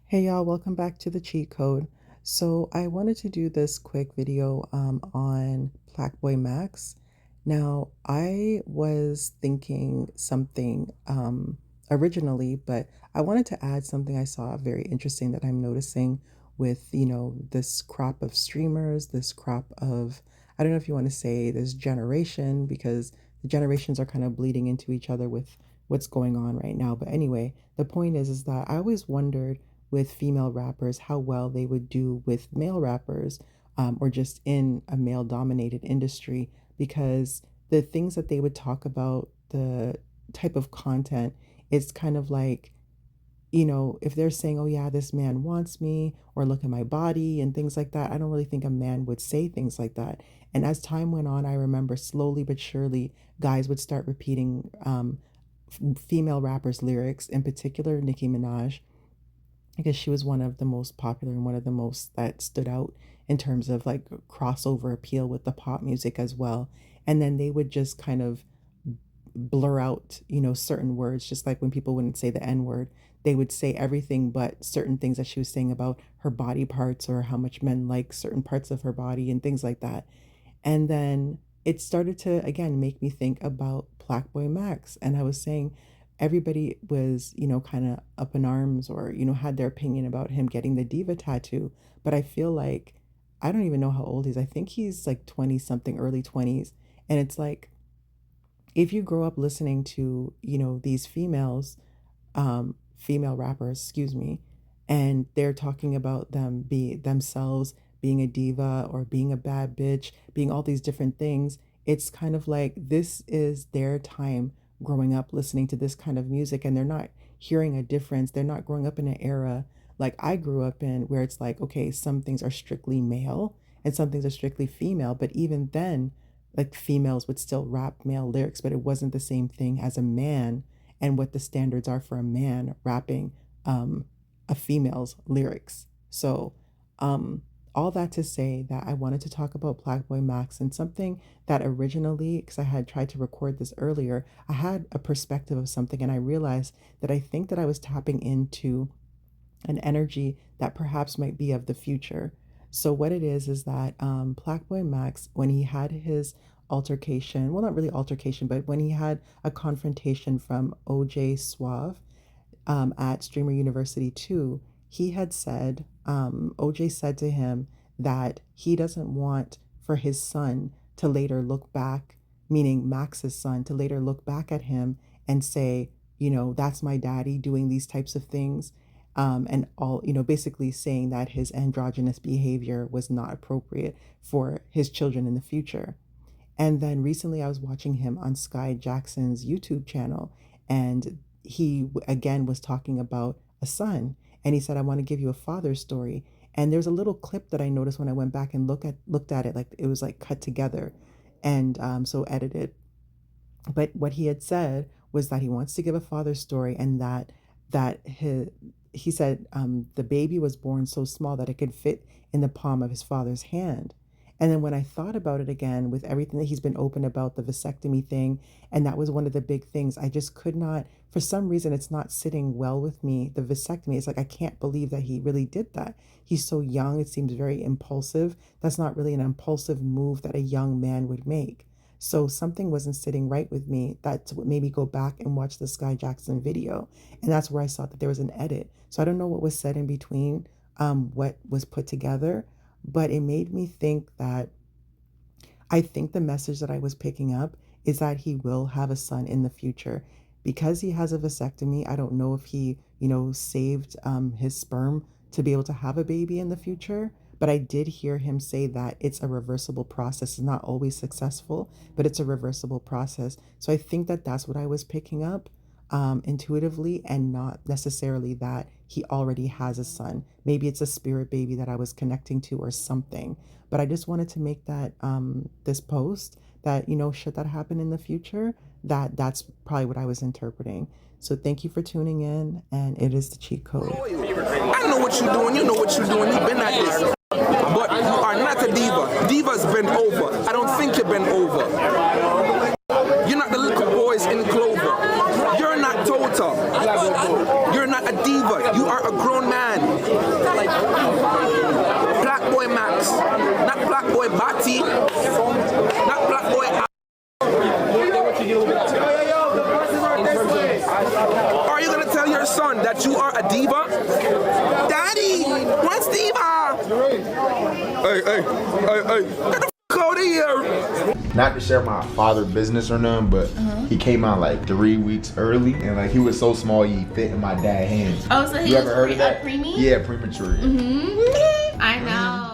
Hey y'all, welcome back to the cheat code. So I wanted to do this quick video on Plaqueboymax. Now I was thinking something originally, but I wanted to add something I saw very interesting that I'm noticing with, this crop of streamers, this crop of, I don't know if you want to say this generation, because the generations are kind of bleeding into each other with what's going on right now. But anyway, the point is that I always wondered with female rappers how well they would do with male rappers, or just in a male dominated industry, because the things that they would talk about, the type of content, it's kind of like, if they're saying, oh yeah, this man wants me, or look at my body and things like that, I don't really think a man would say things like that. And as time went on, I remember slowly but surely guys would start repeating female rappers' lyrics, in particular Nicki Minaj, because she was one of the most popular and one of the most that stood out in terms of like crossover appeal with the pop music as well. And then they would just kind of blur out, certain words, just like when people wouldn't say the N word, they would say everything but certain things that she was saying about her body parts or how much men like certain parts of her body and things like that. And then it started to again make me think about Plaqueboymax. And I was saying everybody was, kind of up in arms or, had their opinion about him getting the diva tattoo. But I feel like I don't even know how old he is. I think he's like 20 something, early 20s. And it's like if you grow up listening to, these female rappers, excuse me, and they're talking about themselves being a diva or being a bad bitch, being all these different things. It's kind of like this is their time growing up listening to this kind of music, and they're not hearing a difference. They're not growing up in an era like I grew up in where it's like, okay, some things are strictly male and some things are strictly female, but even then, like females would still rap male lyrics, but it wasn't the same thing as a man and what the standards are for a man rapping a female's lyrics. So, um, all that to say that I wanted to talk about Plaqueboymax and something that originally, because I had tried to record this earlier, I had a perspective of something and I realized that I think that I was tapping into an energy that perhaps might be of the future. So what it is that Plaqueboymax, when he had his altercation, well, not really altercation, but when he had a confrontation from OJ Suave at Streamer University 2, he had said, OJ said to him that he doesn't want for his son to later look back, meaning Max's son, to later look back at him and say, that's my daddy doing these types of things. And all, basically saying that his androgynous behavior was not appropriate for his children in the future. And then recently I was watching him on Sky Jackson's YouTube channel, and he again was talking about a son. And he said, I want to give you a father's story. And there's a little clip that I noticed when I went back and looked at it, like it was like cut together and so edited. But what he had said was that he wants to give a father's story, and that he said the baby was born so small that it could fit in the palm of his father's hand. And then when I thought about it again, with everything that he's been open about, the vasectomy thing, and that was one of the big things, I just could not, for some reason, it's not sitting well with me. The vasectomy, it's like, I can't believe that he really did that. He's so young. It seems very impulsive. That's not really an impulsive move that a young man would make. So something wasn't sitting right with me. That's what made me go back and watch the Sky Jackson video. And that's where I saw that there was an edit. So I don't know what was said in between, what was put together, but it made me think that I think the message that I was picking up is that he will have a son in the future. Because he has a vasectomy, I don't know if he, saved his sperm to be able to have a baby in the future. But I did hear him say that it's a reversible process. It's not always successful, but it's a reversible process. So I think that that's what I was picking up intuitively, and not necessarily that he already has a son. Maybe it's a spirit baby that I was connecting to or something. But I just wanted to make that this post that, should that happen in the future, that's probably what I was interpreting. So thank you for tuning in, and it is the cheat code. I know what you're doing. You know what you're doing. You've been at this. But you are not a diva. Diva's bent over. I don't think you're bent over. You're not the little boys in Clover. You're not Tota. You're not a diva. You are a grown grown man. Plaqueboymax, not Plaqueboy Batty, not Plaqueboy. Are you gonna tell your son that you are a diva? Daddy, what's diva? Hey, get the f out of here. Not to share my father's business or none, but he came out like 3 weeks early, and like he was so small he fit in my dad's hands. Oh, so he you was ever heard of that? preemie? Yeah, premature. I know.